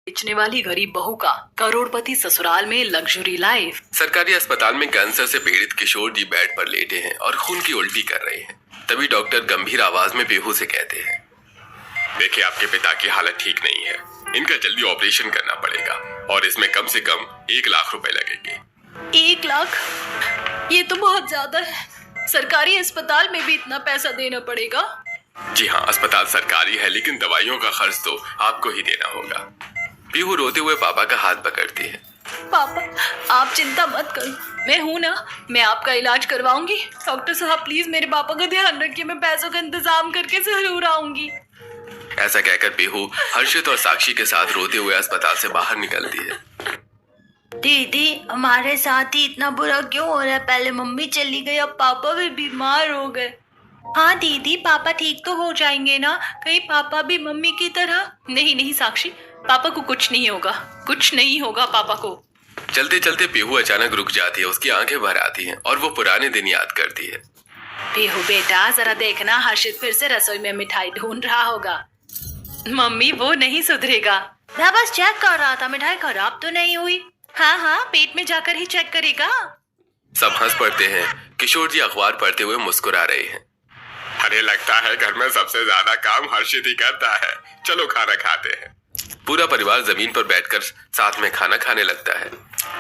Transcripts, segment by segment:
बेचने वाली गरीब बहू का करोड़पति ससुराल में लग्जरी लाइफ। सरकारी अस्पताल में कैंसर से पीड़ित किशोर जी बेड पर लेटे हैं और खून की उल्टी कर रहे हैं। तभी डॉक्टर गंभीर आवाज में पीहू से कहते हैं, देखिए आपके पिता की हालत ठीक नहीं है, इनका जल्दी ऑपरेशन करना पड़ेगा और इसमें कम से कम 1 लाख रुपए लगेंगे। 1 लाख? ये तो बहुत ज्यादा है। सरकारी अस्पताल में भी इतना पैसा देना पड़ेगा? जी हाँ, अस्पताल सरकारी है लेकिन दवाइयों का खर्च तो आपको ही देना होगा। पीहू रोते हुए पापा का हाथ पकड़ती है। पापा, आप चिंता मत करो, मैं हूँ ना, मैं आपका इलाज करवाऊंगी। डॉक्टर साहब प्लीज मेरे पापा का ध्यान रखिए, मैं पैसों का इंतजाम करके जरूर आऊंगी। ऐसा कहकर पीहू हर्षित और साक्षी के साथ रोते हुए अस्पताल से बाहर निकलती है। दीदी, हमारे साथ ही इतना बुरा क्यों हो रहा है? पहले मम्मी चली गई, अब पापा भी बीमार हो गए। हाँ दीदी, पापा ठीक तो हो जाएंगे ना? कहीं पापा भी मम्मी की तरह? नहीं नहीं साक्षी, पापा को कुछ नहीं होगा, कुछ नहीं होगा पापा को। चलते चलते पीहू अचानक रुक जाती है, उसकी आंखें भर आती हैं और वो पुराने दिन याद करती है। पीहू बेटा, जरा देखना, हर्षित फिर से रसोई में मिठाई ढूंढ रहा होगा। मम्मी, वो नहीं सुधरेगा। मैं बस चेक कर रहा था, मिठाई खराब तो नहीं हुई। हाँ हाँ, पेट में जाकर ही चेक करेगा। सब हंस पड़ते हैं। किशोर जी अखबार पढ़ते हुए मुस्कुरा रहे हैं। अरे लगता है घर में सबसे ज्यादा काम हर्षित ही करता है, चलो खाना खाते हैं। पूरा परिवार जमीन पर बैठकर साथ में खाना खाने लगता है।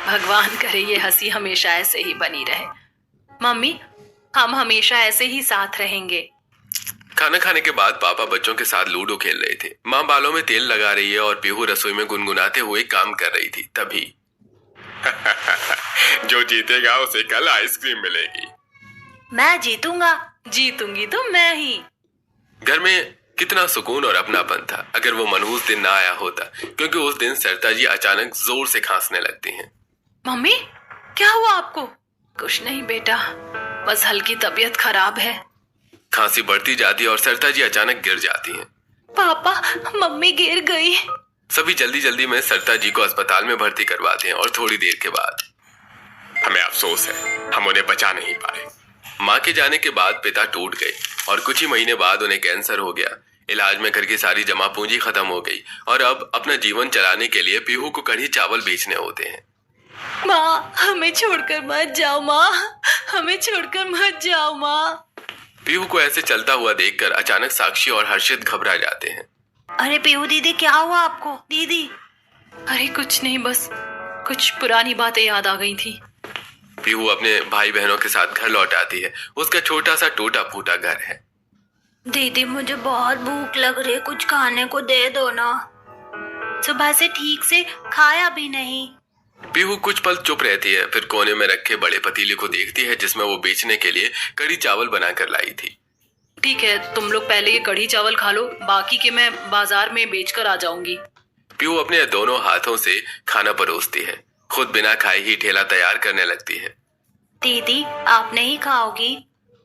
भगवान करे ये हंसी हमेशा ऐसे ही बनी रहे। मम्मी, हम हमेशा ऐसे ही साथ रहेंगे। खाना खाने के बाद पापा बच्चों के साथ लूडो खेल रहे थे। माँ बालों में तेल लगा रही है और पीहू रसोई में गुनगुनाते हुए काम कर रही थी। तभी जो जीतेगा उसे कल आइसक्रीम मिलेगी। मैं जीतूंगा? जीतूंगी तो मैं ही। घर में कितना सुकून और अपनापन था अगर वो मनहूस दिन ना आया होता, क्योंकि उस दिन सरिता जी अचानक जोर से खांसने लगती हैं। मम्मी, क्या हुआ आपको? कुछ नहीं बेटा, बस हल्की तबीयत खराब है। खांसी बढ़ती जाती और सरिता जी अचानक गिर जाती हैं। पापा, मम्मी गिर गई। सभी जल्दी जल्दी में सरिता जी को अस्पताल में भर्ती करवाते हैं और थोड़ी देर के बाद हमें अफसोस है, हम उन्हें बचा नहीं पाए। माँ के जाने के बाद पिता टूट गए और कुछ ही महीने बाद उन्हें कैंसर हो गया। इलाज में घर की सारी जमा पूंजी खत्म हो गई और अब अपना जीवन चलाने के लिए पीहू को कढ़ी चावल बेचने होते हैं। माँ, हमें छोड़कर मत जाओ माँ, हमें छोड़कर मत जाओ माँ। पीहू को ऐसे चलता हुआ देखकर अचानक साक्षी और हर्षित घबरा जाते हैं। अरे पीहू दीदी, क्या हुआ आपको? दीदी, अरे कुछ नहीं, बस कुछ पुरानी बातें याद आ गई थी। पीहू अपने भाई बहनों के साथ घर लौट आती है। उसका छोटा सा टूटा फूटा घर है। दीदी, मुझे बहुत भूख लग रही है, कुछ खाने को दे दो ना। सुबह से ठीक से खाया भी नहीं। पीहू कुछ पल चुप रहती है, फिर कोने में रखे बड़े पतीले को देखती है जिसमें वो बेचने के लिए कढ़ी चावल बनाकर लाई थी। ठीक है, तुम लोग पहले ये कढ़ी चावल खा लो, बाकी के मैं बाजार में बेचकर आ जाऊंगी। पीहू अपने दोनों हाथों से खाना परोसती है, खुद बिना खाए ही ठेला तैयार करने लगती है। दीदी, आप नहीं खाओगी?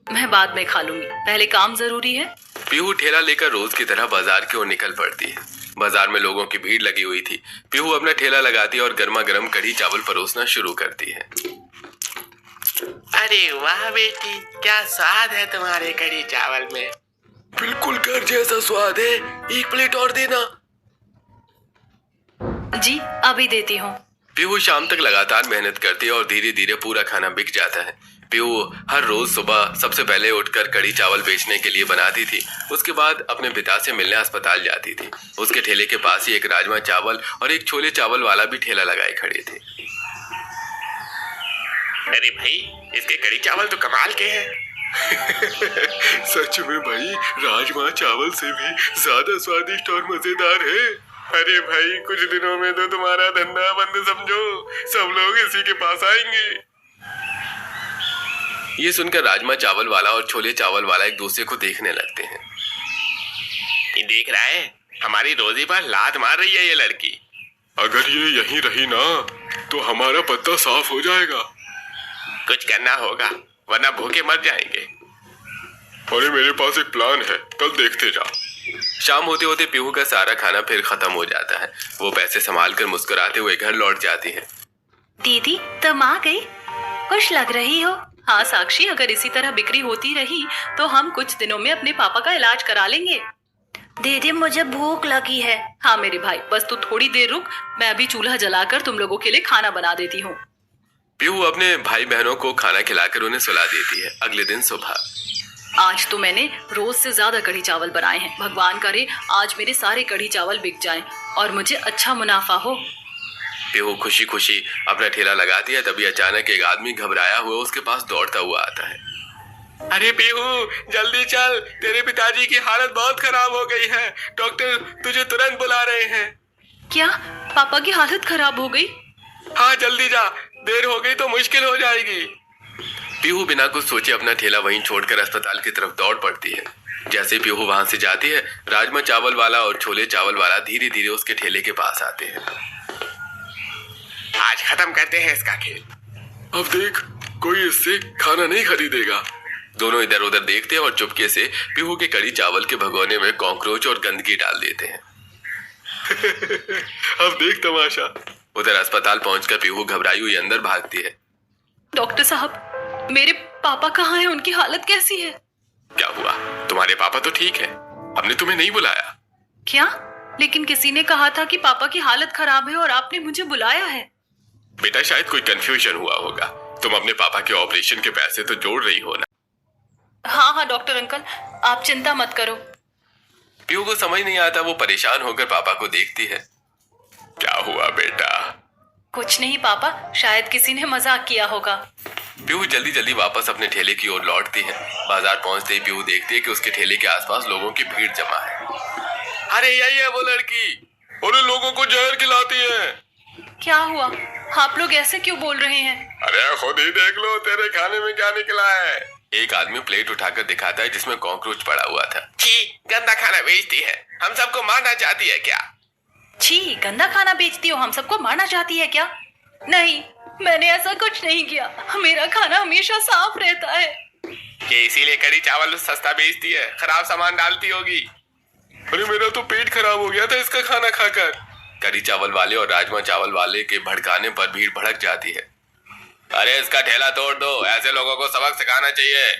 मैं बाद में खा लूंगी, पहले काम जरूरी है। पीहू ठेला लेकर रोज की तरह बाजार की ओर निकल पड़ती है। बाजार में लोगों की भीड़ लगी हुई थी। पीहू अपना ठेला लगाती है और गर्मा गर्म कढ़ी चावल परोसना शुरू करती है। अरे वाह बेटी, क्या स्वाद है तुम्हारे कढ़ी चावल में। बिल्कुल घर जैसा स्वाद है, 1 प्लेट और देना। जी, अभी देती हूँ। पीहू शाम तक लगातार मेहनत करती है और धीरे धीरे पूरा खाना बिक जाता है। पीहू हर रोज सुबह सबसे पहले उठकर कढ़ी चावल बेचने के लिए बनाती थी। उसके बाद अपने पिता से मिलने अस्पताल जाती थी। उसके ठेले के पास ही एक राजमा चावल और एक छोले चावल वाला भी ठेला लगाए खड़े थे। अरे भाई, इसके कढ़ी चावल तो कमाल के हैं। सच में भाई, राजमा चावल से भी ज्यादा स्वादिष्ट और मजेदार है। अरे भाई, कुछ दिनों में तो तुम्हारा धंधा बंद समझो, सब लोग इसी के पास आएंगे। ये सुनकर राजमा चावल वाला और छोले चावल वाला एक दूसरे को देखने लगते हैं। ये देख रहा है, हमारी रोजी पर लात मार रही है ये लड़की। अगर ये यहीं रही ना तो हमारा पत्ता साफ हो जाएगा। कुछ करना होगा वरना भूखे मर जाएंगे। अरे मेरे पास एक प्लान है, कल देखते जा। शाम होते होते पीहू का सारा खाना फिर खत्म हो जाता है। वो पैसे संभाल कर मुस्कुराते हुए घर लौट जाती है। दीदी, तुम आ गई, खुश लग रही हो। हाँ साक्षी, अगर इसी तरह बिक्री होती रही तो हम कुछ दिनों में अपने पापा का इलाज करा लेंगे। दीदी मुझे भूख लगी है। हाँ मेरे भाई, बस तू थोड़ी देर रुक, मैं अभी चूल्हा जलाकर तुम लोगों के लिए खाना बना देती हूँ। पीहू अपने भाई बहनों को खाना खिलाकर उन्हें सुला देती है। अगले दिन सुबह। आज तो मैंने रोज से ज्यादा कढ़ी चावल बनाए हैं। भगवान करे आज मेरे सारे कढ़ी चावल बिक जाएं और मुझे अच्छा मुनाफा हो। पीहू खुशी खुशी अपना ठेला लगाती है। तभी अचानक एक आदमी घबराया हुआ उसके पास दौड़ता हुआ आता है। अरे पीहू, जल्दी चल, तेरे पिताजी की हालत बहुत खराब हो गई है। डॉक्टर तुझे तुरंत बुला रहे हैं। क्या पापा की हालत खराब हो गई? हाँ जल्दी जा, देर हो गई तो मुश्किल हो जाएगी। पीहू बिना कुछ सोचे अपना ठेला वहीं छोड़कर अस्पताल की तरफ दौड़ पड़ती है। जैसे पीहू वहां से जाती है, राजमा चावल वाला और छोले चावल वाला धीरे धीरे उसके ठेले के पास आते हैं। आज खत्म करते हैं इसका खेल। अब देख, कोई इससे खाना नहीं खरीदेगा। दोनों इधर उधर देखते हैं और चुपके से पीहू के कड़ी चावल के भगोने में कॉकरोच और गंदगी डाल देते हैं। अब देख तमाशा। उधर अस्पताल पहुंचकर पीहू घबराई हुई अंदर भागती है। डॉक्टर साहब, मेरे पापा कहाँ हैं? उनकी हालत कैसी है? क्या हुआ? तुम्हारे पापा तो ठीक है, हमने तुम्हें नहीं बुलाया। क्या? लेकिन किसी ने कहा था कि पापा की हालत खराब है और आपने मुझे बुलाया है। बेटा शायद कोई कंफ्यूजन हुआ होगा। तुम अपने पापा के ऑपरेशन के पैसे तो जोड़ रही हो ना। हाँ हाँ डॉक्टर अंकल, आप चिंता मत करो। पीहू को समझ नहीं आता। वो परेशान होकर पापा को देखती है। क्या हुआ बेटा? कुछ नहीं पापा, शायद किसी ने मजाक किया होगा। पीहू जल्दी जल्दी वापस अपने ठेले की ओर लौटती है। बाजार पहुंचते ही पीहू देखती है कि उसके ठेले के आसपास लोगों की भीड़ जमा है। अरे यही है वो लड़की, और लोगों को जहर खिलाती है। क्या हुआ? आप लोग ऐसे क्यों बोल रहे हैं? अरे खुद ही देख लो, तेरे खाने में क्या निकला है। एक आदमी प्लेट उठाकर दिखाता है जिसमें कॉकरोच पड़ा हुआ था। छी, गंदा खाना बेचती है, हम सबको मारना चाहती है क्या? छी, गंदा खाना बेचती हो, हम सबको मारना चाहती है क्या? नहीं, मैंने ऐसा कुछ नहीं किया। मेरा खाना हमेशा साफ रहता है। कि इसीलिए कड़ी चावल सस्ता बेचती है, खराब सामान डालती होगी। अरे मेरा तो पेट खराब हो गया था इसका खाना खाकर। कड़ी चावल वाले और राजमा चावल वाले के भड़काने पर भीड़ भड़क जाती है। अरे इसका ठेला तोड़ दो, ऐसे लोगों को सबक सिखाना चाहिए।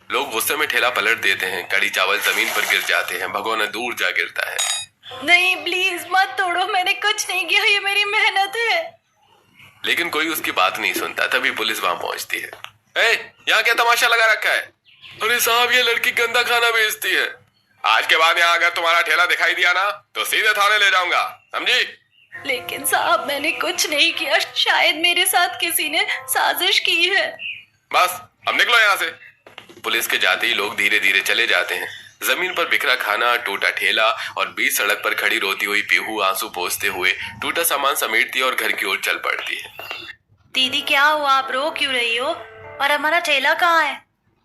लोग गुस्से में ठेला पलट देते हैं। कड़ी चावल जमीन पर गिर जाते हैं। भगोना दूर जा गिरता है। नहीं प्लीज मत तोड़ो, मैंने कुछ नहीं किया, ये मेरी मेहनत है। लेकिन कोई उसकी बात नहीं सुनता। तभी पुलिस वहां पहुंचती है। यहाँ क्या तमाशा लगा रखा है? अरे साहब, ये लड़की गंदा खाना बेचती है। आज के बाद यहाँ अगर तुम्हारा ठेला दिखाई दिया ना तो सीधे थाने ले जाऊंगा, समझी? लेकिन साहब मैंने कुछ नहीं किया, शायद मेरे साथ किसी ने साजिश की है। बस अब निकलो यहाँ से। पुलिस के जाते ही लोग धीरे धीरे चले जाते हैं। जमीन पर बिखरा खाना, टूटा ठेला और बीच सड़क पर खड़ी रोती हुई पीहू आंसू पोंछते हुए टूटा सामान समेटती और घर की ओर चल पड़ती है। दीदी क्या हुआ? आप रो क्यों रही हो? और हमारा ठेला कहाँ है?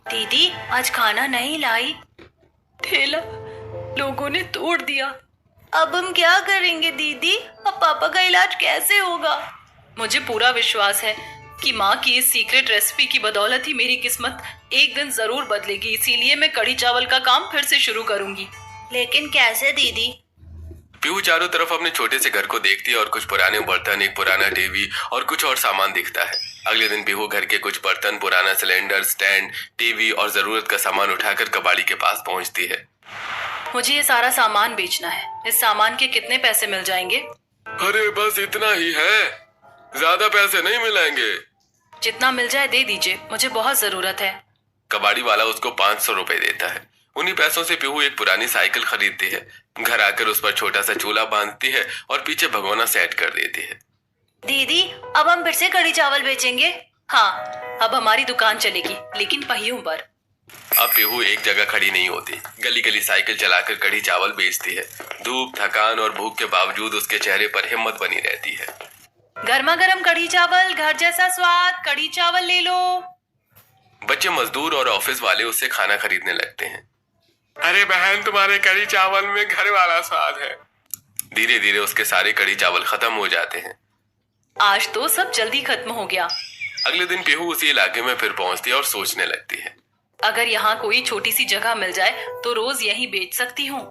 दीदी आज खाना नहीं लाई। ठेला लोगों ने तोड़ दिया। अब हम क्या करेंगे दीदी? अब पापा का इलाज कैसे होगा? मुझे पूरा विश्वास है कि माँ की इस सीक्रेट रेसिपी की बदौलत ही मेरी किस्मत एक दिन जरूर बदलेगी। इसीलिए मैं कड़ी चावल का काम फिर से शुरू करूंगी। लेकिन कैसे दीदी? पीहू चारों तरफ अपने छोटे से घर को देखती है और कुछ पुराने बर्तन, एक पुराना टीवी और कुछ और सामान दिखता है। अगले दिन पीहू घर के कुछ बर्तन, पुराना सिलेंडर, स्टैंड, टीवी और जरूरत का सामान उठाकर कबाड़ी के पास पहुंचती है। मुझे ये सारा सामान बेचना है। इस सामान के कितने पैसे मिल जाएंगे? अरे बस इतना ही है, ज्यादा पैसे नहीं मिलेंगे। जितना मिल जाए दे दीजिए, मुझे बहुत जरूरत है। कबाड़ी वाला उसको 500 रुपए देता है। उन्हीं पैसों से पीहू एक पुरानी साइकिल खरीदती है। घर आकर उस पर छोटा सा चूल्हा बांधती है और पीछे भगोना सेट कर देती है। दीदी अब हम फिर से कड़ी चावल बेचेंगे? हाँ, अब हमारी दुकान चलेगी, लेकिन पहियों पर। अब पीहू एक जगह खड़ी नहीं होती। गली गली साइकिल चलाकर कड़ी चावल बेचती है। धूप, थकान और भूख के बावजूद उसके चेहरे पर हिम्मत बनी रहती है। गर्मा गर्म कड़ी चावल, घर जैसा स्वाद, कड़ी चावल ले लो। बच्चे, मजदूर और ऑफिस वाले उससे खाना खरीदने लगते हैं। अरे बहन, तुम्हारे कड़ी चावल में घर वाला स्वाद है। धीरे धीरे उसके सारे कड़ी चावल खत्म हो जाते हैं। आज तो सब जल्दी खत्म हो गया। अगले दिन पीहू उसी इलाके में फिर पहुंचती है और सोचने लगती है, अगर यहाँ कोई छोटी सी जगह मिल जाए तो रोज यहीं बेच सकती हूँ।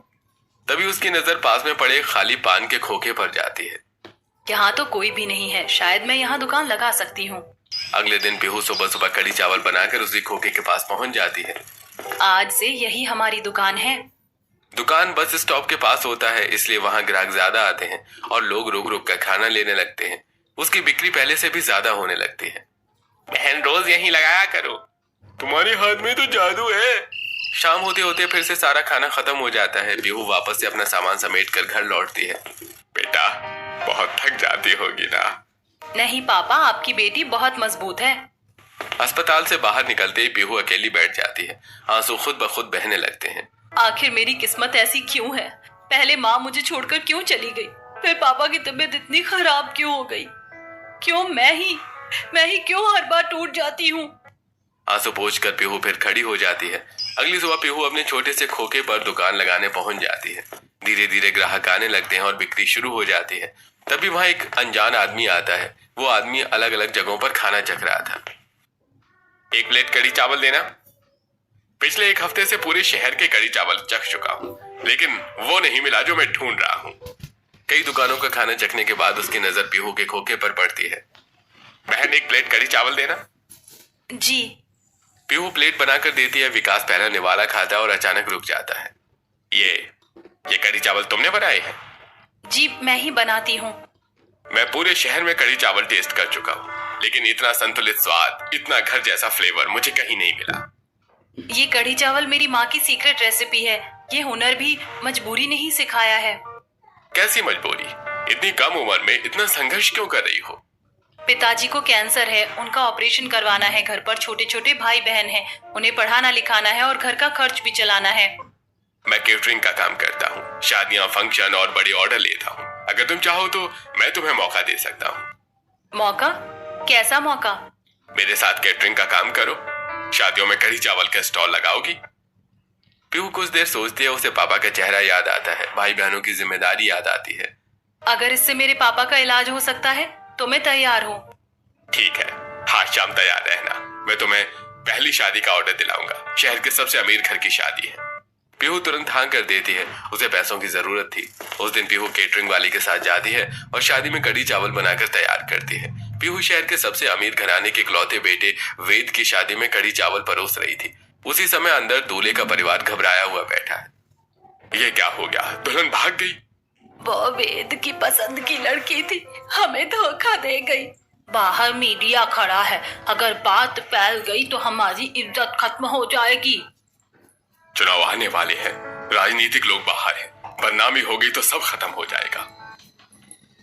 तभी उसकी नजर पास में पड़े खाली पान के खोखे पर जाती है। यहाँ तो कोई भी नहीं है, शायद मैं यहाँ दुकान लगा सकती हूँ। अगले दिन पीहू सुबह सुबह कड़ी चावल बनाकर उसी खोखे के पास पहुंच जाती है। आज से यही हमारी दुकान है। दुकान बस स्टॉप के पास होता है, इसलिए वहां ग्राहक ज्यादा आते हैं और लोग रुक रुक कर खाना लेने लगते हैं। उसकी बिक्री पहले से भी ज्यादा होने लगती है। बहन रोज यहीं लगाया करो, तुम्हारे हाथ में तो जादू है। शाम होते होते फिर से सारा खाना खत्म हो जाता है। पीहू वापस से अपना सामान समेट कर घर लौटती है। बेटा बहुत थक जाती होगी ना। नहीं पापा, आपकी बेटी बहुत मजबूत है। अस्पताल से बाहर निकलते ही पीहू अकेली बैठ जाती है। आंसू खुद ब खुद बहने लगते हैं। आखिर मेरी किस्मत ऐसी क्यों है? पहले माँ मुझे छोड़कर क्यों चली गई? फिर पापा की तबीयत इतनी खराब क्यों हो गई? क्यों मैं ही क्यों हर बार टूट जाती हूँ? आंसू पोंछकर पीहू फिर खड़ी हो जाती है। अगली सुबह पीहू अपने छोटे से खोखे पर दुकान लगाने पहुंच जाती है। धीरे धीरे ग्राहक आने लगते हैं और बिक्री शुरू हो जाती है। तभी वहां एक अनजान आदमी आता है। वो आदमी अलग अलग जगहों पर खाना चख रहा था। एक प्लेट कढ़ी चावल देना। पिछले एक हफ्ते से पूरे शहर के कढ़ी चावल चख चुका हूँ, लेकिन वो नहीं मिला जो मैं ढूंढ रहा हूँ। कई दुकानों का खाना चखने के बाद उसकी नजर पीहू के खोखे पर पड़ती है। बहन एक प्लेट कढ़ी चावल देना। जी। पीहू प्लेट बनाकर देती है। विकास पहला निवाला खाता है और अचानक रुक जाता है। ये कढ़ी चावल तुमने बनाए हैं? जी मैं ही बनाती हूँ। मैं पूरे शहर में कढ़ी चावल टेस्ट कर चुका हूँ, लेकिन इतना संतुलित स्वाद, इतना घर जैसा फ्लेवर मुझे कहीं नहीं मिला। ये कढ़ी चावल मेरी माँ की सीक्रेट रेसिपी है। ये हुनर भी मजबूरी ने ही सिखाया है। कैसी मजबूरी? इतनी कम उम्र में इतना संघर्ष क्यों कर रही हो? पिताजी को कैंसर है, उनका ऑपरेशन करवाना है। घर पर छोटे छोटे भाई बहन हैं, उन्हें पढ़ाना लिखाना है और घर का खर्च भी चलाना है। मैं केटरिंग का काम करता हूँ, शादियाँ, फंक्शन और बड़े ऑर्डर लेता हूँ। अगर तुम चाहो तो मैं तुम्हें मौका दे सकता हूँ। मौका? कैसा मौका? मेरे साथ केटरिंग का काम करो, शादियों में कढ़ी चावल का स्टॉल लगाओगी। पीहू कुछ देर सोचती है। उसे पापा का चेहरा याद आता है, भाई बहनों की जिम्मेदारी याद आती है। अगर इससे मेरे पापा का इलाज हो सकता है तो मैं तैयार हूँ। ठीक है, आज शाम तैयार रहना। मैं तुम्हें पहली शादी का ऑर्डर दिलाऊंगा। शहर के सबसे अमीर घर की शादी है। पीहू तुरंत हाँ कर देती है। उसे पैसों की जरूरत थी। उस दिन पीहू केटरिंग वाली के साथ जाती है और शादी में कढ़ी चावल बनाकर तैयार करती है। पीहू शहर के सबसे अमीर घराने के इकलौते बेटे वेद की शादी में कढ़ी चावल परोस रही थी। उसी समय अंदर दूल्हे का परिवार घबराया हुआ बैठा है। ये क्या हो गया? दुल्हन भाग गई? वो वेद की पसंद की लड़की थी, हमें धोखा दे गई। बाहर मीडिया खड़ा है, अगर बात फैल गई तो हमारी इज्जत खत्म हो जाएगी। चुनाव आने वाले हैं, राजनीतिक लोग बाहर हैं, बदनामी हो गई तो सब खत्म हो जाएगा।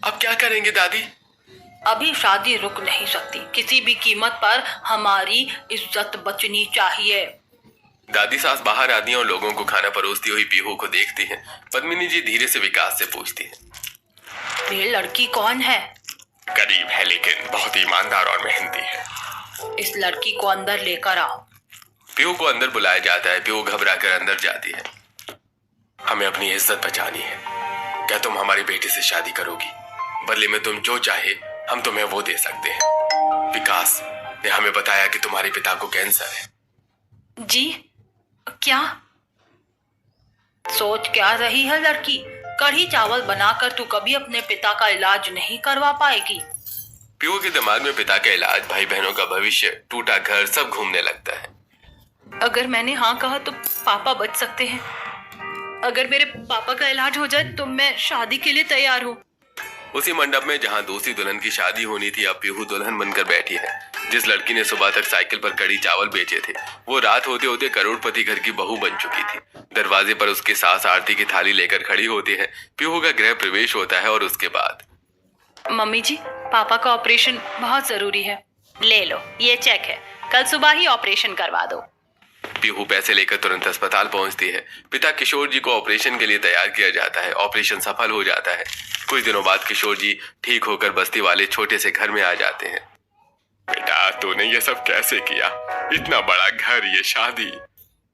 अब क्या करेंगे दादी? अभी शादी रुक नहीं सकती। किसी भी कीमत पर हमारी इज्जत बचनी चाहिए। दादी सास बाहर आती हैं और लोगों को खाना परोसती हुई पीहू को देखती हैं। पद्मिनी जी धीरे से विकास से पूछती हैं, ये लड़की कौन है? गरीब है लेकिन बहुत ईमानदार और मेहनती है। इस लड़की को अंदर लेकर आओ। पीहू को अंदर बुलाया जाता है। पीहू घबरा कर अंदर जाती है। हमें अपनी इज्जत बचानी है। क्या तुम हमारी बेटी से शादी करोगी? बदले में तुम जो चाहे हम तुम्हें वो दे सकते हैं। विकास ने हमें बताया कि तुम्हारे पिता को कैंसर है। जी? क्या सोच क्या रही है लड़की? कढ़ी चावल बनाकर तू कभी अपने पिता का इलाज नहीं करवा पाएगी। पीहू के दिमाग में पिता का इलाज, भाई बहनों का भविष्य, टूटा घर सब घूमने लगता है। अगर मैंने हाँ कहा तो पापा बच सकते हैं। अगर मेरे पापा का इलाज हो जाए तो मैं शादी के लिए तैयार हूँ। उसी मंडप में जहां दूसरी दुल्हन की शादी होनी थी, अब पीहू दुल्हन बनकर बैठी है। जिस लड़की ने सुबह तक साइकिल पर कढ़ी चावल बेचे थे, वो रात होते होते करोड़पति घर की बहू बन चुकी थी। दरवाजे पर उसकी सास आरती की थाली लेकर खड़ी होती है। पीहू का गृह प्रवेश होता है और उसके बाद मम्मी जी, पापा का ऑपरेशन बहुत जरूरी है। ले लो, ये चेक है, कल सुबह ही ऑपरेशन करवा दो। पीहू पैसे लेकर तुरंत अस्पताल पहुंचती है। पिता किशोर जी को ऑपरेशन के लिए तैयार किया जाता है। ऑपरेशन सफल हो जाता है। कुछ दिनों बाद किशोर जी ठीक होकर बस्ती वाले छोटे से घर में आ जाते हैं। बेटा तूने ये सब कैसे किया? इतना बड़ा घर, ये शादी।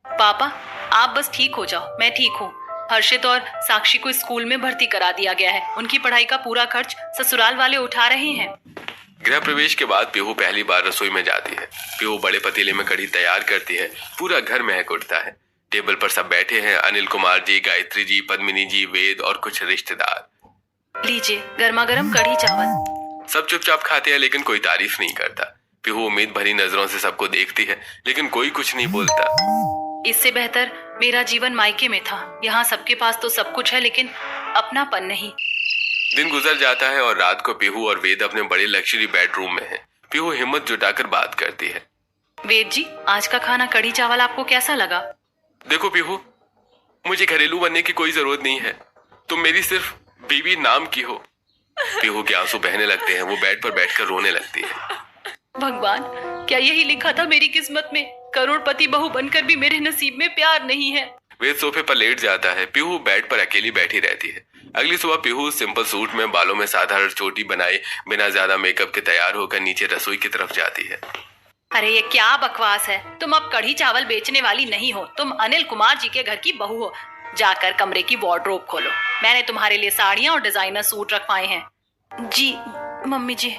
पापा आप बस ठीक हो जाओ, मैं ठीक हूँ। हर्षित और साक्षी को स्कूल में भर्ती करा दिया गया है। उनकी पढ़ाई का पूरा खर्च ससुराल वाले उठा रहे हैं। गृह प्रवेश के बाद पीहू पहली बार रसोई में जाती है। पीहू बड़े पतीले में कढ़ी तैयार करती है। पूरा घर महक उठता है। टेबल पर सब बैठे हैं, अनिल कुमार जी, गायत्री जी, पद्मिनी जी, वेद और कुछ रिश्तेदार। लीजिए गर्मा गर्म कढ़ी चावल। सब चुपचाप खाते हैं लेकिन कोई तारीफ नहीं करता। पीहू उम्मीद भरी नजरों से सबको देखती है लेकिन कोई कुछ नहीं बोलता। इससे बेहतर मेरा जीवन मायके में था। यहाँ सबके पास तो सब कुछ है, लेकिन अपनापन नहीं। दिन गुजर जाता है और रात को पीहू और वेद अपने बड़े लग्जरी बेडरूम में हैं। पीहू हिम्मत जुटाकर बात करती है। वेद जी, आज का खाना कढ़ी चावल आपको कैसा लगा? देखो पीहू, मुझे घरेलू बनने की कोई जरूरत नहीं है। तुम मेरी सिर्फ बीवी नाम की हो। पीहू के आंसू बहने लगते हैं। वो बेड पर बैठकर रोने लगती है। भगवान, क्या यही लिखा था मेरी किस्मत में? करोड़पति बहू बनकर भी मेरे नसीब में प्यार नहीं है। वेद सोफे पर लेट जाता है। पीहू बेड पर अकेली बैठी रहती है। अगली सुबह पीहू सिंपल सूट में, बालों में साधारण चोटी बनाए, बिना ज्यादा मेकअप के तैयार होकर नीचे रसोई की तरफ जाती है। अरे ये क्या बकवास है? तुम अब कढ़ी चावल बेचने वाली नहीं हो, तुम अनिल कुमार जी के घर की बहू हो। जाकर कमरे की वार्डरोब खोलो। मैंने तुम्हारे लिए साड़ियाँ और डिजाइनर सूट रखवाए हैं। जी मम्मी जी।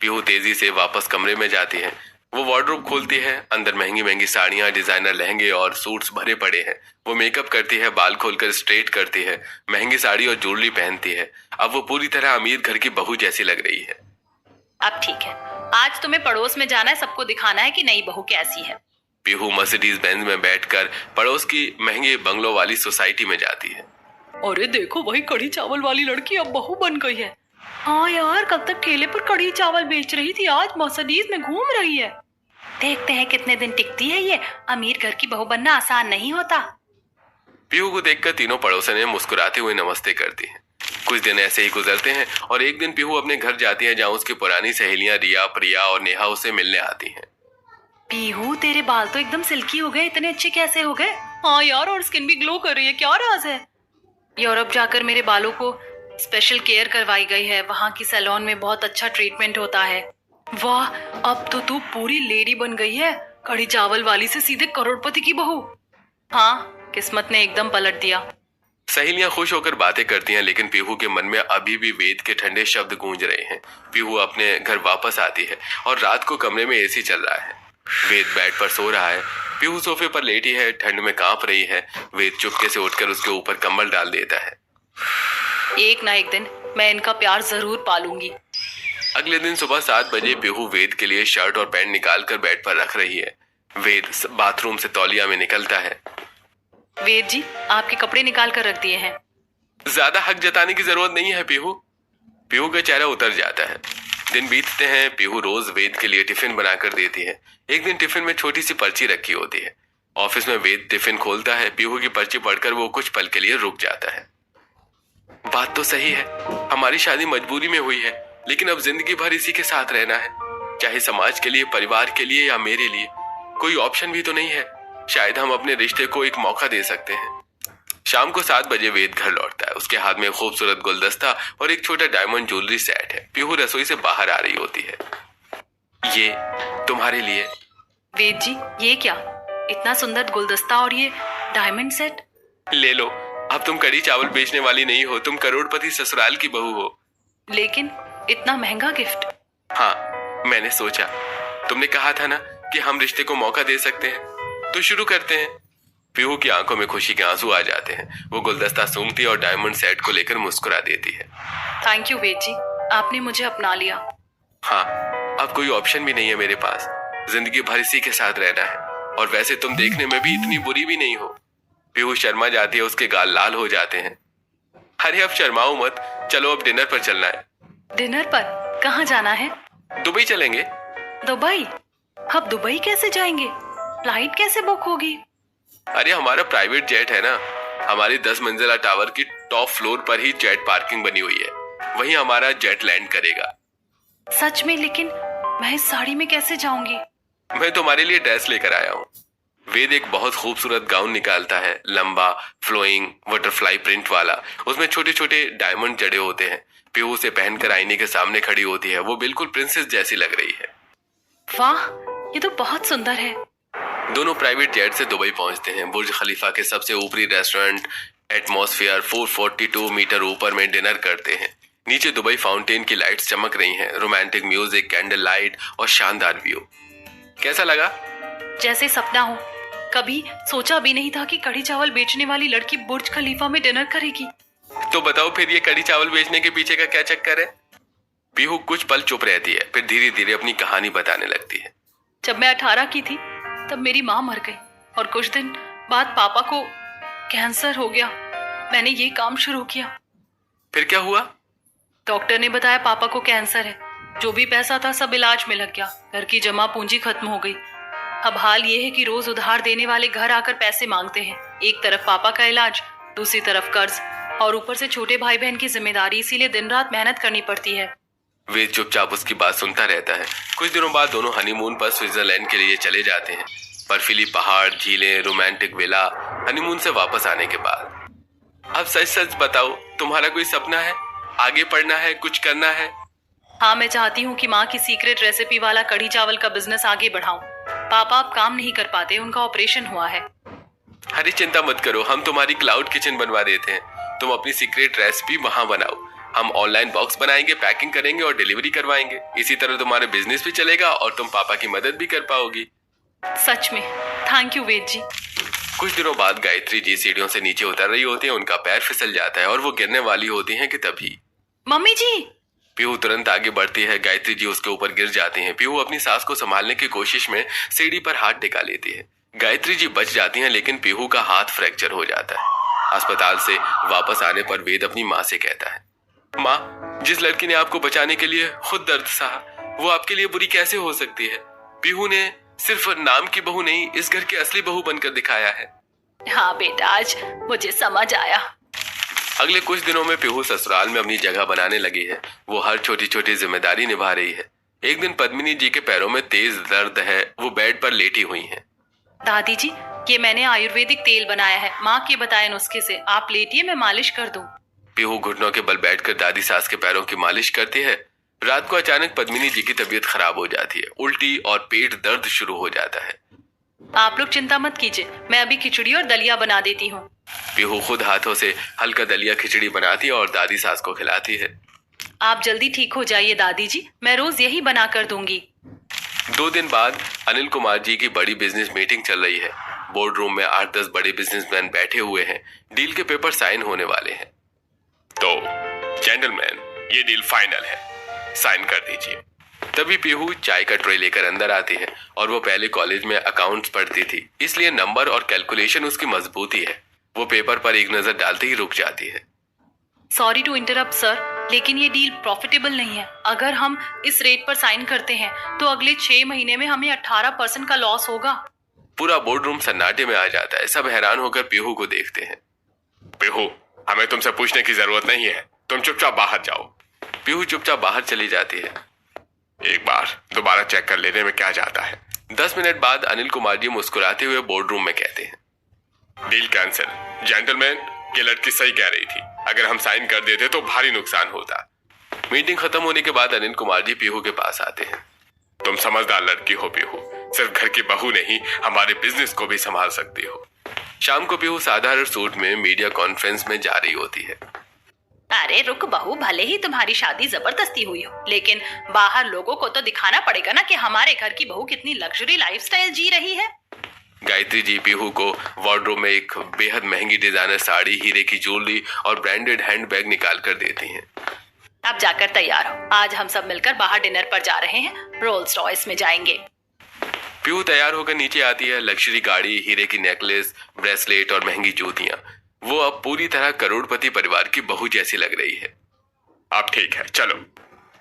पीहू तेजी से वापस कमरे में जाती है। वो वार्डरोब खोलती है। अंदर महंगी महंगी साड़ियाँ, डिजाइनर लहंगे और सूट्स भरे पड़े हैं। वो मेकअप करती है, बाल खोलकर स्ट्रेट करती है, महंगी साड़ी और ज्वेलरी पहनती है। अब वो पूरी तरह अमीर घर की बहू जैसी लग रही है। अब ठीक है, आज तुम्हें पड़ोस में जाना है, सबको दिखाना है कि नई बहू कैसी है। पीहू मर्सिडीज बेंज में बैठकर पड़ोस की महंगे बंगलों वाली सोसाइटी में जाती है। अरे देखो, वही कढ़ी चावल वाली लड़की अब बहू बन गई है। हाँ यार, कल तक ठेले पर कढ़ी चावल बेच रही थी, आज मर्सिडीज में घूम रही है। देखते हैं कितने दिन टिकती है ये। अमीर घर की बहू बनना आसान नहीं होता। पीहू को देखकर तीनों पड़ोसनें मुस्कुराते हुए नमस्ते करती हैं। कुछ दिन ऐसे ही गुजरते हैं और एक दिन पीहू अपने घर जाती है, जहाँ उसकी पुरानी सहेलियां रिया, प्रिया और नेहा उसे मिलने आती हैं। पीहू, तेरे बाल तो एकदम सिल्की हो गए, इतने अच्छे कैसे हो गए? हाँ यार, और स्किन भी ग्लो कर रही है, क्या राज है? यूरोप जाकर मेरे बालों को स्पेशल केयर करवाई गई है। वहाँ की सैलून में बहुत अच्छा ट्रीटमेंट होता है। वाह, अब तो तू पूरी लेडी बन गई है। कढ़ी चावल वाली से सीधे करोड़पति की बहू। हाँ, किस्मत ने एकदम पलट दिया। सहेलियां खुश होकर बातें करती हैं, लेकिन पीहू के मन में अभी भी वेद के ठंडे शब्द गूंज रहे हैं। पीहू अपने घर वापस आती है और रात को कमरे में एसी चल रहा है। वेद बेड पर सो रहा है। पीहू सोफे पर लेटी है, ठंड में कांप रही है। वेद चुपके से उठकर उसके ऊपर कंबल डाल देता है। एक ना एक दिन मैं इनका प्यार जरूर पालूंगी। अगले दिन सुबह 7 बजे पीहू वेद के लिए शर्ट और पैंट निकाल कर बेड पर रख रही है। वेद बाथरूम से तौलिया में निकलता है। वेद जी, आपके कपड़े निकाल कर रख दिए हैं। ज्यादा हक जताने की जरूरत नहीं है पीहू। पीहू का चेहरा उतर जाता है। दिन बीतते हैं। पीहू रोज वेद के लिए टिफिन बनाकर देती है। एक दिन टिफिन में छोटी सी पर्ची रखी होती है। ऑफिस में वेद टिफिन खोलता है। पीहू की पर्ची पढ़कर वो कुछ पल के लिए रुक जाता है। बात तो सही है, हमारी शादी मजबूरी में हुई है, लेकिन अब जिंदगी भर इसी के साथ रहना है, चाहे समाज के लिए, परिवार के लिए या मेरे लिए। कोई ऑप्शन भी तो नहीं है। शायद हम अपने रिश्ते को एक मौका दे सकते हैं। शाम को 7 बजे वेद घर लौटता है। उसके हाथ में खूबसूरत गुलदस्ता और एक छोटा डायमंड ज्वेलरी सेट है। पीहू रसोई से बाहर आ रही होती है। ये तुम्हारे लिए। वेद जी, ये क्या? इतना सुंदर गुलदस्ता और ये डायमंड सेट? ले लो, अब तुम कढ़ी चावल बेचने वाली नहीं हो, तुम करोड़पति ससुराल की बहू हो। लेकिन इतना महंगा गिफ्ट? हाँ, मैंने सोचा, तुमने कहा था ना कि हम रिश्ते को मौका दे सकते हैं, तो शुरू करते हैं। पीहू की आंखों में खुशी के आंसू आ जाते हैं। वो गुलदस्ता सूंघती और डायमंड सेट को लेकर मुस्कुरा देती है। थैंक यू वेद जी, आपने मुझे अपना लिया। हाँ, अब कोई ऑप्शन भी नहीं है मेरे पास। जिंदगी भर इसी के साथ रहना है। और वैसे तुम देखने में भी इतनी बुरी भी नहीं हो। पीहू शर्मा जाती है। उसके गाल लाल हो जाते हैं। अरे अब शर्माओ मत, चलो अब डिनर पर चलना है। डिनर पर? कहाँ जाना है? दुबई चलेंगे। दुबई? अब दुबई कैसे जाएंगे? फ्लाइट कैसे बुक होगी? अरे हमारा प्राइवेट जेट है ना। हमारी 10 मंजिला टावर की टॉप फ्लोर पर ही जेट पार्किंग बनी हुई है। वहीं हमारा जेट लैंड करेगा। सच में? लेकिन मैं इस साड़ी में कैसे जाऊंगी? मैं तुम्हारे लिए ड्रेस लेकर आया हूँ। वेद एक बहुत खूबसूरत गाउन निकालता है, लंबा, फ्लोइंग, बटरफ्लाई प्रिंट वाला। उसमें छोटे छोटे डायमंड जड़े होते हैं। पीहू उसे पहनकर आईने के सामने खड़ी होती है। वो बिल्कुल प्रिंसेस जैसी लग रही है। वाह, ये तो बहुत सुंदर है। दोनों प्राइवेट जेट से दुबई पहुंचते हैं। बुर्ज खलीफा के सबसे ऊपरी रेस्टोरेंट एटमॉस्फेयर 442 मीटर ऊपर में डिनर करते हैं। नीचे दुबई फाउंटेन की लाइट्स चमक रही हैं। रोमांटिक म्यूजिक, कैंडल लाइट और शानदार व्यू। कैसा लगा? जैसे सपना हो। कभी सोचा भी नहीं था कि कढ़ी चावल बेचने वाली लड़की बुर्ज खलीफा में डिनर करेगी। तो बताओ फिर ये कढ़ी चावल बेचने के पीछे का क्या चक्कर है? पीहू कुछ पल चुप रहती है, फिर धीरे धीरे अपनी कहानी बताने लगती है। जब मैं 18 की थी तब मेरी माँ मर गई और कुछ दिन बाद पापा को कैंसर हो गया। मैंने ये काम शुरू किया। फिर क्या हुआ? डॉक्टर ने बताया पापा को कैंसर है। जो भी पैसा था सब इलाज में लग गया। घर की जमा पूंजी खत्म हो गई। अब हाल ये है कि रोज उधार देने वाले घर आकर पैसे मांगते हैं। एक तरफ पापा का इलाज, दूसरी तरफ कर्ज, और ऊपर से छोटे भाई बहन की जिम्मेदारी। इसीलिए दिन रात मेहनत करनी पड़ती है। वे चुपचाप उसकी बात सुनता रहता है। कुछ दिनों बाद दोनों हनीमून पर स्विट्जरलैंड के लिए चले जाते हैं। बर्फीली पहाड़, झीलें, रोमांटिक विला। हनीमून से वापस आने के बाद अब सच सच बताओ, तुम्हारा कोई सपना है? आगे पढ़ना है, कुछ करना है? हाँ, मैं चाहती हूँ कि माँ की सीक्रेट रेसिपी वाला कढ़ी चावल का बिजनेस आगे बढ़ाऊं। पापा अब काम नहीं कर पाते, उनका ऑपरेशन हुआ है। अरे चिंता मत करो, हम तुम्हारी क्लाउड किचन बनवा देते हैं। तुम अपनी सीक्रेट रेसिपी वहां बनाओ। हम ऑनलाइन बॉक्स बनाएंगे, पैकिंग करेंगे और डिलीवरी करवाएंगे। इसी तरह तुम्हारा बिजनेस भी चलेगा और तुम पापा की मदद भी कर पाओगी। सच में थैंक यू वेद जी। कुछ दिनों बाद गायत्री जी सीढ़ियों से नीचे उतर रही होती है। उनका पैर फिसल जाता है और वो गिरने वाली होती हैं कि तभी मम्मी जी। पीहू तुरंत आगे बढ़ती है। गायत्री जी उसके ऊपर गिर जाती हैं। पीहू अपनी सास को संभालने की कोशिश में सीढ़ी पर हाथ टिका लेती है। गायत्री जी बच जाती हैं, लेकिन पीहू का हाथ फ्रैक्चर हो जाता है। अस्पताल से वापस आने पर वेद अपनी माँ से कहता है, माँ, जिस लड़की ने आपको बचाने के लिए खुद दर्द सहा, वो आपके लिए बुरी कैसे हो सकती है? पीहू ने सिर्फ नाम की बहू नहीं, इस घर की असली बहू बनकर दिखाया है। हाँ बेटा, आज मुझे समझ आया। अगले कुछ दिनों में पीहू ससुराल में अपनी जगह बनाने लगी है। वो हर छोटी छोटी जिम्मेदारी निभा रही है। एक दिन पद्मिनी जी के पैरों में तेज दर्द है। वो बेड पर लेटी हुई हैं। दादी जी, ये मैंने आयुर्वेदिक तेल बनाया है, माँ के बताए नुस्खे से। आप लेटिए, मैं मालिश कर दूं। पीहू घुटनों के बल बैठकर दादी सास के पैरों की मालिश करती है। रात को अचानक पद्मिनी जी की तबीयत खराब हो जाती है। उल्टी और पेट दर्द शुरू हो जाता है। आप लोग चिंता मत कीजिए, मैं अभी खिचड़ी और दलिया बना देती हूँ। पीहू खुद हाथों से हल्का दलिया खिचड़ी बनाती है और दादी सास को खिलाती है। आप जल्दी ठीक हो जाइए दादी जी, मैं रोज यही बना कर दूंगी। 2 दिन बाद अनिल कुमार जी की बड़ी बिजनेस मीटिंग चल रही है। बोर्ड रूम में 8-10 बड़े बिजनेसमैन बैठे हुए हैं। डील के पेपर साइन होने वाले हैं। तो जेंटलमैन, ये डील फाइनल है, साइन कर दीजिए। तभी पीहू चाय का ट्रे लेकर अंदर आती है और वो पहले कॉलेज में अकाउंट्स पढ़ती थी, इसलिए नंबर और कैलकुलेशन उसकी मजबूती है। वो पेपर पर एक नजर डालते ही रुक जाती है। सॉरी टू इंटरप्ट सर, लेकिन ये डील प्रॉफिटेबल नहीं है। अगर हम इस रेट पर साइन करते हैं तो अगले 6 महीने में हमें 18% का लॉस होगा। पूरा बोर्ड रूम सन्नाटे में आ जाता है। सब हैरान होकर पीहू को देखते हैं। पीहू, हमें तुमसे पूछने की जरूरत नहीं है, तुम चुपचाप बाहर जाओ। पीहू चुपचाप बाहर चली जाती है। एक बार दोबारा चेक कर लेने में क्या जाता है। 10 मिनट बाद अनिल कुमार जी मुस्कुराते हुए बोर्ड रूम में कहते हैं, डील कैंसिल। जेंटलमैन, ये लड़की सही कह रही थी, अगर हम साइन कर देते तो भारी नुकसान होता। मीटिंग खत्म होने के बाद अनिल कुमार जी पीहू के पास आते हैं। तुम समझदार लड़की हो पीहू, सिर्फ घर की बहू नहीं, हमारे बिजनेस को भी संभाल सकती हो। शाम को पीहू साधारण सूट में मीडिया कॉन्फ्रेंस में जा रही होती है। अरे रुक बहू, भले ही तुम्हारी शादी जबरदस्ती हुई हो, लेकिन बाहर लोगों को तो दिखाना पड़ेगा ना कि हमारे घर की बहू कितनी लग्जरी लाइफस्टाइल जी रही है। गायत्री जी पीहू को वार्डरोब में एक बेहद महंगी डिजाइनर साड़ी, हीरे की ज्वेलरी और ब्रांडेड हैंडबैग निकाल कर देती हैं। अब जाकर तैयार हो, आज हम सब मिलकर बाहर डिनर पर जा रहे हैं, रोल्स रॉयस में जाएंगे। पीहू तैयार होकर नीचे आती है। लग्जरी गाड़ी, हीरे की नेकलेस, ब्रेसलेट और महंगी जूतियां। वो अब पूरी तरह करोड़पति परिवार की बहू जैसी लग रही है। अब ठीक है, चलो।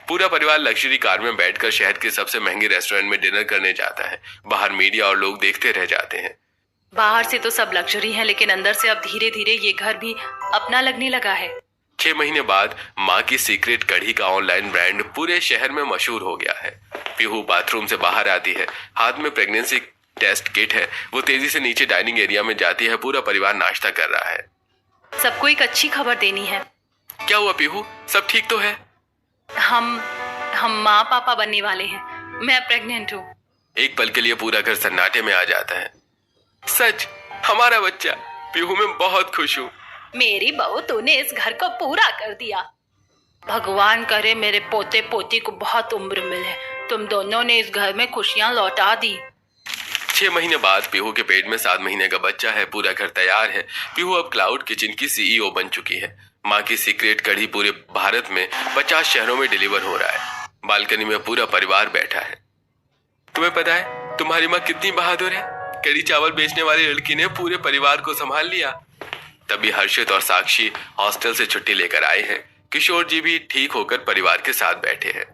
पूरा परिवार लग्जरी कार में बैठकर शहर के सबसे महंगे रेस्टोरेंट में डिनर करने जाता है। बाहर मीडिया और लोग देखते रह जाते हैं। बाहर से तो सब लग्जरी है, लेकिन अंदर से अब धीरे धीरे ये घर भी अपना लगने लगा है। 6 महीने बाद माँ की सीक्रेट कढ़ी का ऑनलाइन ब्रांड पूरे शहर में मशहूर हो गया है। पीहू बाथरूम से बाहर आती है। हाथ में प्रेगनेंसी टेस्ट किट है। वो तेजी से नीचे डाइनिंग एरिया में जाती है। पूरा परिवार नाश्ता कर रहा है। सबको एक अच्छी खबर देनी है। क्या हुआ पीहू, सब ठीक तो है? हम माँ पापा बनने वाले हैं। मैं प्रेग्नेंट हूँ। एक पल के लिए पूरा घर सन्नाटे में आ जाता है। सच, हमारा बच्चा? पीहू, मैं बहुत खुश हूँ। मेरी बहू, तूने इस घर को पूरा कर दिया। भगवान करे मेरे पोते पोती को बहुत उम्र मिले। तुम दोनों ने इस घर में खुशियां लौटा दी। 6 महीने बाद पीहू के पेट में 7 महीने का बच्चा है। पूरा घर तैयार है। पीहू अब क्लाउड किचन की CEO बन चुकी है। माँ की सीक्रेट कढ़ी पूरे भारत में 50 शहरों में डिलीवर हो रहा है। बालकनी में पूरा परिवार बैठा है। तुम्हें पता है तुम्हारी माँ कितनी बहादुर है? कड़ी चावल बेचने वाली लड़की ने पूरे परिवार को संभाल लिया। तभी हर्षित और साक्षी हॉस्टल से छुट्टी लेकर आए हैं। किशोर जी भी ठीक होकर परिवार के साथ बैठे हैं।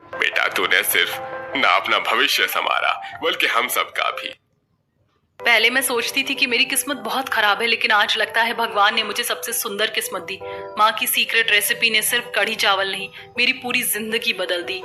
बेटा, तूने सिर्फ ना अपना भविष्य संवारा बल्कि हम सबका भी। पहले मैं सोचती थी कि मेरी किस्मत बहुत खराब है, लेकिन आज लगता है भगवान ने मुझे सबसे सुंदर किस्मत दी। माँ की सीक्रेट रेसिपी ने सिर्फ कढ़ी चावल नहीं, मेरी पूरी जिंदगी बदल दी।